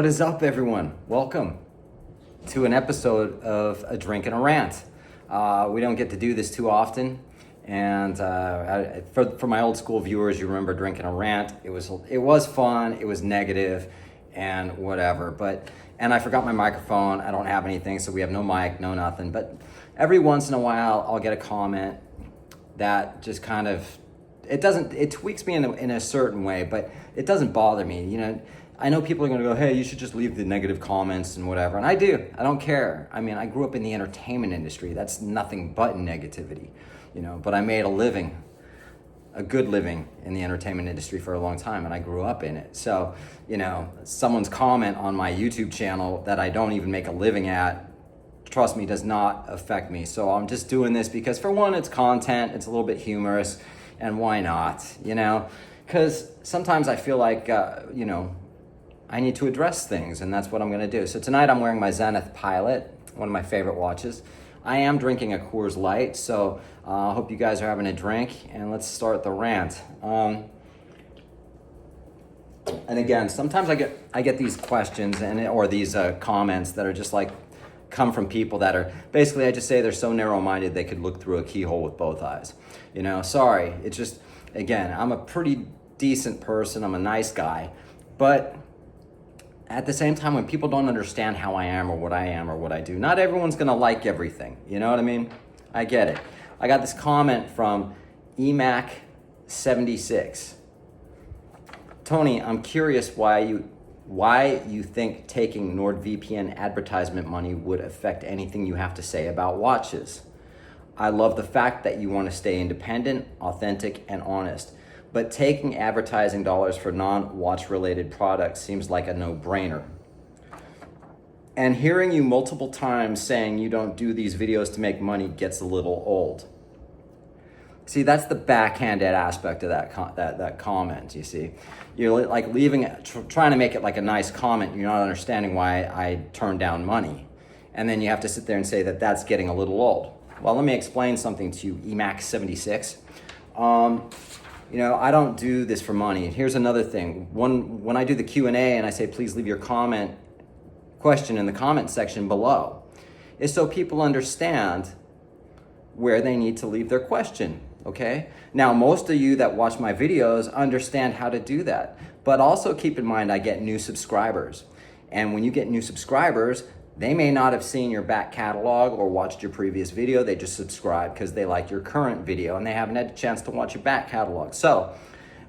is up, everyone? Welcome to an episode of A Drink and a Rant. We don't get to do this too often, and for my old school viewers, you remember Drinking a Rant. It was fun, it was negative, and whatever. And I forgot my microphone. I don't have anything, so we have no mic, no nothing. But every once in a while, I'll get a comment that just kind of it tweaks me in a certain way, but it doesn't bother me. You know, I know people are going to go, hey, you should just leave the negative comments and whatever. And I do. I don't care. I mean, I grew up in the entertainment industry. That's nothing but negativity, you know. But I made a good living in the entertainment industry for a long time, and I grew up in it. So, you know, someone's comment on my YouTube channel that I don't even make a living at, trust me, does not affect me. So I'm just doing this because, for one, it's content. It's a little bit humorous. And why not, you know? Because sometimes I feel like, you know, I need to address things, and that's what I'm going to do. So tonight I'm wearing my Zenith Pilot, one of my favorite watches. I am drinking a Coors Light, so I hope you guys are having a drink, and let's start the rant. And again, sometimes I get these questions or these comments that are just like, come from people that are, basically I just say they're so narrow-minded they could look through a keyhole with both eyes. You know, sorry, it's just, again, I'm a pretty decent person, I'm a nice guy, but at the same time, when people don't understand how I am or what I do, not everyone's gonna like everything, you know what I mean? I get it. I got this comment from EMAC76. Tony, I'm curious why you think taking NordVPN advertisement money would affect anything you have to say about watches. I love the fact that you want to stay independent, authentic, and honest, but taking advertising dollars for non-watch related products seems like a no-brainer. And hearing you multiple times saying you don't do these videos to make money gets a little old. See, that's the backhanded aspect of that comment, you see. You're like leaving it, trying to make it like a nice comment. You're not understanding why I turned down money. And then you have to sit there and say that that's getting a little old. Well, let me explain something to you, EMAC76. You know, I don't do this for money. And here's another thing. When I do the Q&A and I say, please leave your question in the comment section below, is so people understand where they need to leave their question. Okay? Now, most of you that watch my videos understand how to do that. But also keep in mind, I get new subscribers. And when you get new subscribers, they may not have seen your back catalog or watched your previous video. They just subscribe because they like your current video and they haven't had a chance to watch your back catalog. So,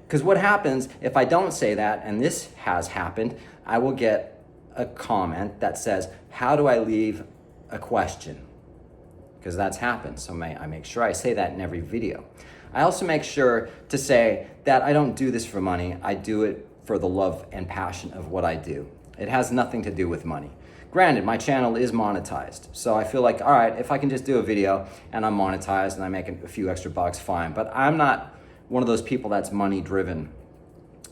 because what happens if I don't say that, and this has happened, I will get a comment that says, how do I leave a question? Because that's happened. So I make sure I say that in every video. I also make sure to say that I don't do this for money. I do it for the love and passion of what I do. It has nothing to do with money. Granted, my channel is monetized. So I feel like, all right, if I can just do a video and I'm monetized and I make a few extra bucks, fine. But I'm not one of those people that's money driven.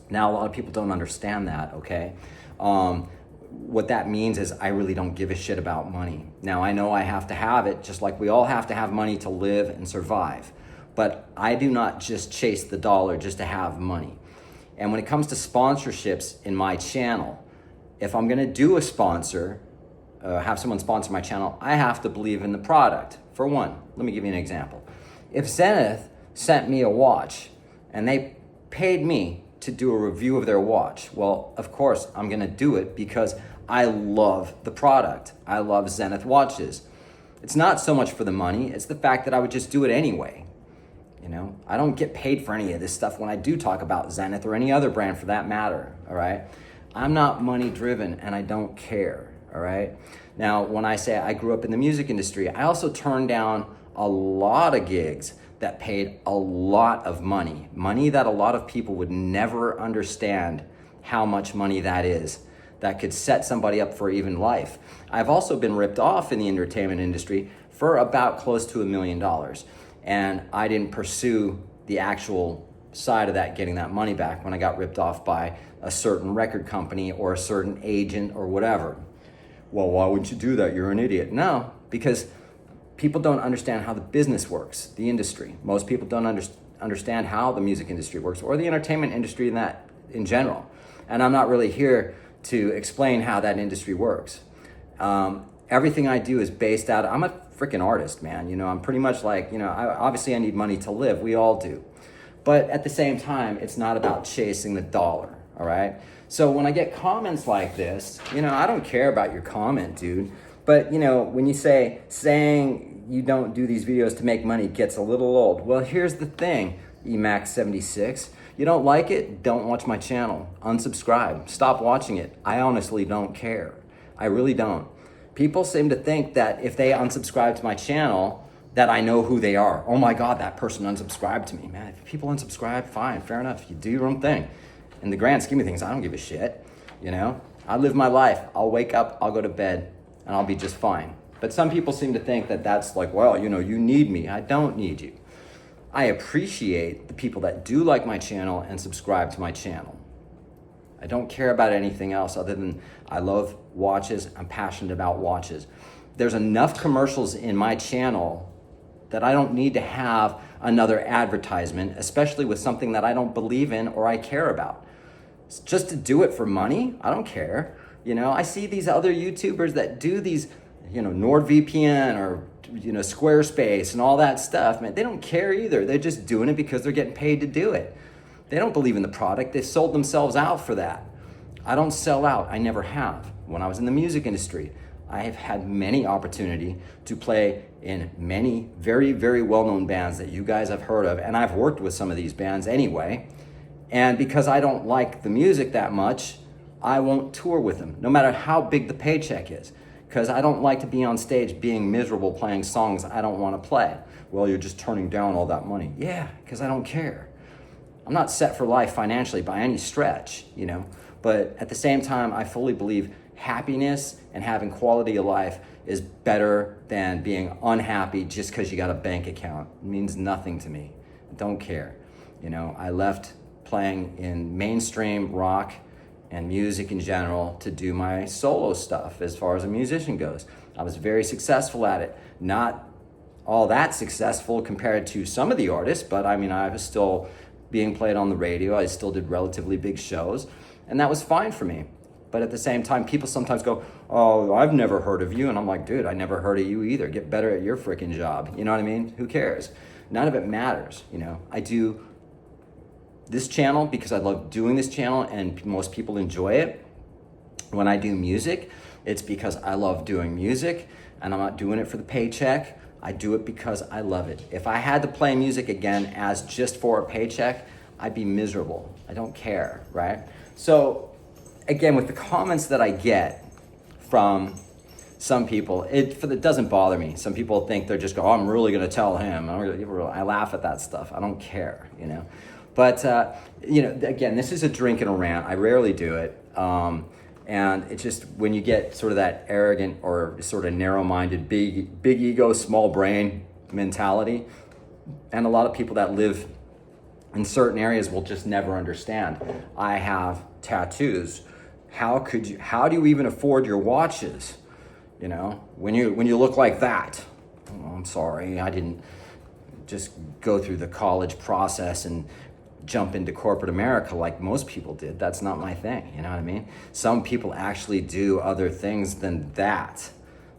Now, a lot of people don't understand that, okay? What that means is I really don't give a shit about money. Now, I know I have to have it, just like we all have to have money to live and survive. But I do not just chase the dollar just to have money. And when it comes to sponsorships in my channel, if I'm gonna do a sponsor, have someone sponsor my channel, I have to believe in the product. For one, let me give you an example. If Zenith sent me a watch and they paid me to do a review of their watch, well, of course, I'm gonna do it because I love the product. I love Zenith watches. It's not so much for the money, it's the fact that I would just do it anyway. You know, I don't get paid for any of this stuff when I do talk about Zenith or any other brand for that matter, all right? I'm not money driven and I don't care, all right? Now, when I say I grew up in the music industry, I also turned down a lot of gigs that paid a lot of money that a lot of people would never understand how much money that is, that could set somebody up for even life. I've also been ripped off in the entertainment industry for about close to $1 million. And I didn't pursue the actual side of that, getting that money back, when I got ripped off by a certain record company or a certain agent or whatever. Well, why would you do that? You're an idiot. No, because people don't understand how the business works, the industry. Most people don't understand how the music industry works or the entertainment industry in general. And I'm not really here to explain how that industry works. Everything I do is based out, I'm a freaking artist, man. You know, I'm pretty much like, you know, obviously I need money to live. We all do. But at the same time, it's not about chasing the dollar, all right? So when I get comments like this, you know, I don't care about your comment, dude. But, you know, when you saying you don't do these videos to make money gets a little old. Well, here's the thing, Emax76. You don't like it? Don't watch my channel. Unsubscribe. Stop watching it. I honestly don't care. I really don't. People seem to think that if they unsubscribe to my channel, that I know who they are. Oh my God, that person unsubscribed to me. Man, if people unsubscribe, fine, fair enough. You do your own thing. In the grand scheme of things, I don't give a shit. You know, I live my life. I'll wake up, I'll go to bed, and I'll be just fine. But some people seem to think that that's like, well, you know, you need me. I don't need you. I appreciate the people that do like my channel and subscribe to my channel. I don't care about anything else other than I love watches. I'm passionate about watches. There's enough commercials in my channel that I don't need to have another advertisement, especially with something that I don't believe in or I care about. Just to do it for money, I don't care. You know, I see these other YouTubers that do these, you know, NordVPN or, you know, Squarespace and all that stuff, man. They don't care either. They're just doing it because they're getting paid to do it. They don't believe in the product. They've sold themselves out for that. I don't sell out. I never have. When I was in the music industry, I have had many opportunity to play in many very, very well-known bands that you guys have heard of, and I've worked with some of these bands anyway. And because I don't like the music that much, I won't tour with them, no matter how big the paycheck is, because I don't like to be on stage being miserable playing songs I don't want to play. Well, you're just turning down all that money. Yeah, because I don't care. I'm not set for life financially by any stretch, you know, but at the same time, I fully believe happiness and having quality of life is better than being unhappy just because you got a bank account. It means nothing to me. I don't care. You know, I left playing in mainstream rock and music in general to do my solo stuff as far as a musician goes. I was very successful at it. Not all that successful compared to some of the artists, but I mean, I was still being played on the radio. I still did relatively big shows, and that was fine for me. But at the same time, people sometimes go, oh, I've never heard of you. And I'm like, dude, I never heard of you either. Get better at your freaking job. You know what I mean? Who cares? None of it matters, you know. I do this channel because I love doing this channel and most people enjoy it. When I do music, it's because I love doing music and I'm not doing it for the paycheck. I do it because I love it. If I had to play music again as just for a paycheck, I'd be miserable. I don't care, right? So again, with the comments that I get from some people, it doesn't bother me. Some people think they're just go, oh, I'm really gonna tell him. I laugh at that stuff. I don't care, you know. But, you know, again, this is a drink and a rant. I rarely do it. And it's just when you get sort of that arrogant or sort of narrow-minded, big ego, small brain mentality, and a lot of people that live in certain areas will just never understand. I have tattoos. How do you even afford your watches? You know, when you look like that? Oh, I'm sorry, I didn't just go through the college process and jump into corporate America like most people did. That's not my thing, you know what I mean? Some people actually do other things than that.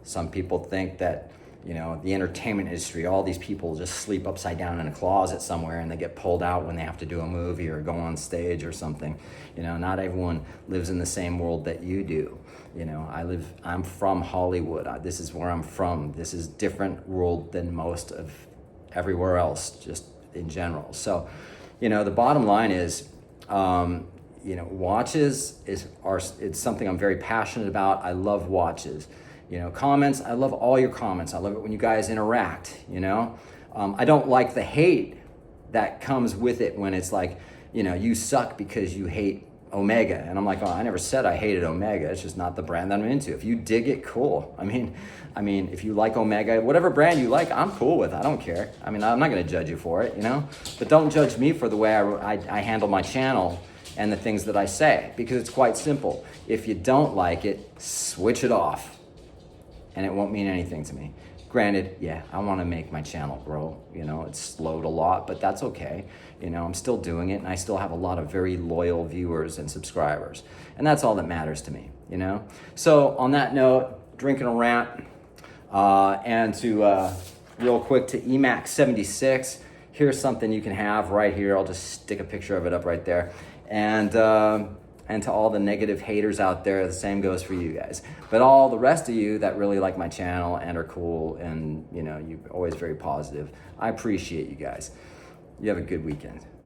Some people think that, you know, the entertainment industry, all these people just sleep upside down in a closet somewhere and they get pulled out when they have to do a movie or go on stage or something. You know, not everyone lives in the same world that you do. You know, I'm from Hollywood. This is where I'm from. This is different world than most of everywhere else, just in general. So, you know, the bottom line is, you know, watches it's something I'm very passionate about. I love watches. You know, comments, I love all your comments. I love it when you guys interact, you know. I don't like the hate that comes with it when it's like, you know, you suck because you hate Omega. And I'm like, oh, I never said I hated Omega. It's just not the brand that I'm into. If you dig it, cool. I mean, if you like Omega, whatever brand you like, I'm cool with. I don't care. I mean, I'm not going to judge you for it, you know. But don't judge me for the way I handle my channel and the things that I say, because it's quite simple. If you don't like it, switch it off. and it won't mean anything to me. Granted, yeah, I want to make my channel grow. You know, it's slowed a lot, but that's okay. You know, I'm still doing it, and I still have a lot of very loyal viewers and subscribers, and that's all that matters to me, you know? So on that note, drinking a rant, and to real quick to EMAX76, here's something you can have right here. I'll just stick a picture of it up right there. And to all the negative haters out there, the same goes for you guys. But all the rest of you that really like my channel and are cool and, you know, you're always very positive, I appreciate you guys. You have a good weekend.